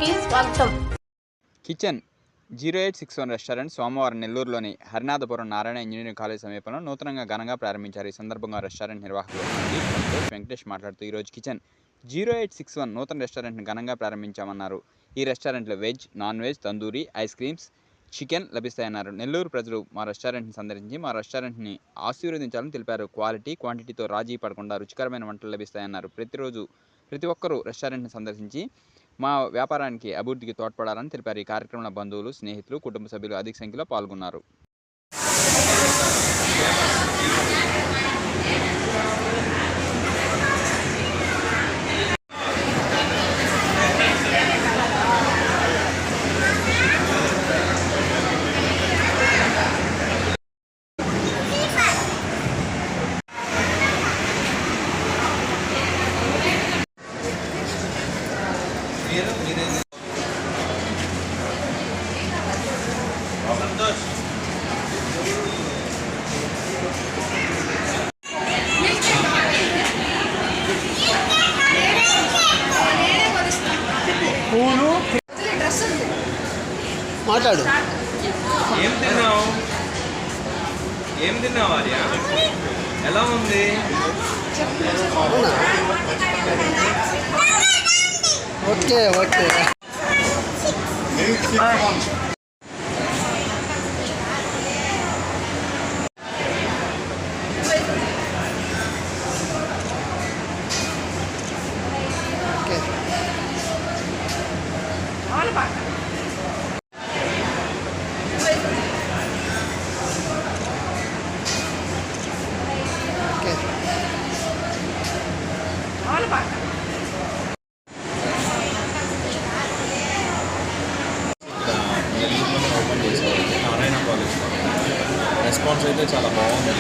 కి స్వాగతం. Kitchen 0861 restaurant సోమవారం నెల్లూరులోని హరినాథపురం నారాయణ ఇంజనీరింగ్ కాలేజ్ సమీపంలో నూతనంగా ఘనంగా ప్రారంభించారు. ఈ సందర్భంగా రెస్టారెంట్ నిర్వాహకులు వెంకటేష్ మాట్లాడుతూ ఈరోజు కిచెన్ 0861 నూతన రెస్టారెంట్ని ఘనంగా ప్రారంభించామన్నారు. ఈ రెస్టారెంట్లో veg, non veg, tandoori, ice creams, chicken లభిస్తాయన్నారు. నెల్లూరు ప్రజలు మా రెస్టారెంట్ని సందర్శించి మా రెస్టారెంట్ని ఆశీర్వదించాలని తెలిపారు. క్వాలిటీ, క్వాంటిటీతో రాజీ పడకుండా రుచికరమైన వంటలు లభిస్తాయన్నారు. ప్రతి ఒక్కరూ రెస్టారెంట్ని సందర్శించి మా వ్యాపారానికి అభివృద్ధికి తోడ్పడాలని తెలిపారు. ఈ కార్యక్రమంలో బంధువులు, స్నేహితులు, కుటుంబ సభ్యులు అధిక సంఖ్యలో పాల్గొన్నారు. పూలు మాట్లాడు. ఏం తిన్నావు ఆర్య? ఎలా ఉంది? ఓకే ఓకే ఓపెన్ చేశారు నారాయణ కాలేజ్. రెస్పాన్స్ అయితే చాలా బాగుంది.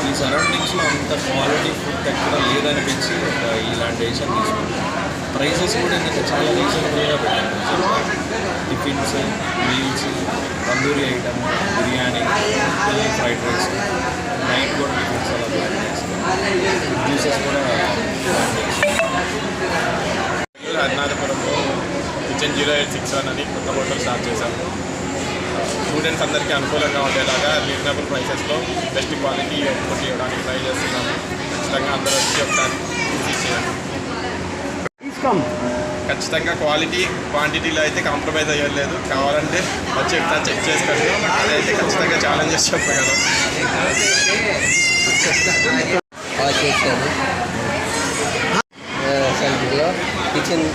ఈ సరౌండింగ్స్లో అంత క్వాలిటీ ఫుడ్ ఎక్కడ లేదనిపించి ఇలాంటి డెసిషన్ తీసుకుంటాం. ప్రైసెస్ కూడా ఏంటంటే చాలా రీజనబుల్గా పెట్టాను. Tiffins, meals, tandoori item, biryani, fried rice, night కూడా టిఫిన్స్ అలా ప్లాన్ చేస్తాం. జ్యూసెస్ కూడా ప్లాన్ చేస్తాం. హరినాథపురంలో కిచెన్ 0861 అని కొత్త హోటల్ స్టార్ట్ చేశాము. స్టూడెంట్స్ అందరికీ అనుకూలంగా ఉండేలాగా రీజనబుల్ ప్రైసెస్లో బెస్ట్ క్వాలిటీ అవుట్పుట్ ఇవ్వడానికి ట్రై చేస్తున్నాము. ఖచ్చితంగా అందరూ వచ్చి ఒకసారి విజిట్ చేయాలి. ఖచ్చితంగా క్వాలిటీ, క్వాంటిటీలో అయితే కాంప్రమైజ్ అయ్యలేదు. కావాలంటే వచ్చి ఒకసారి చెక్ చేసుకోండి. అదైతే ఖచ్చితంగా ఛాలెంజెస్ చెప్పగలం. చేశాను సెల్ఫీలో కిచెన్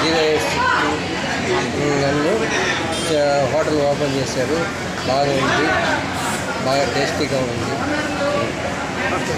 0862 నన్ను హోటల్ ఓపెన్ చేశారు. బాగా ఉంది, బాగా టేస్టీగా ఉంది.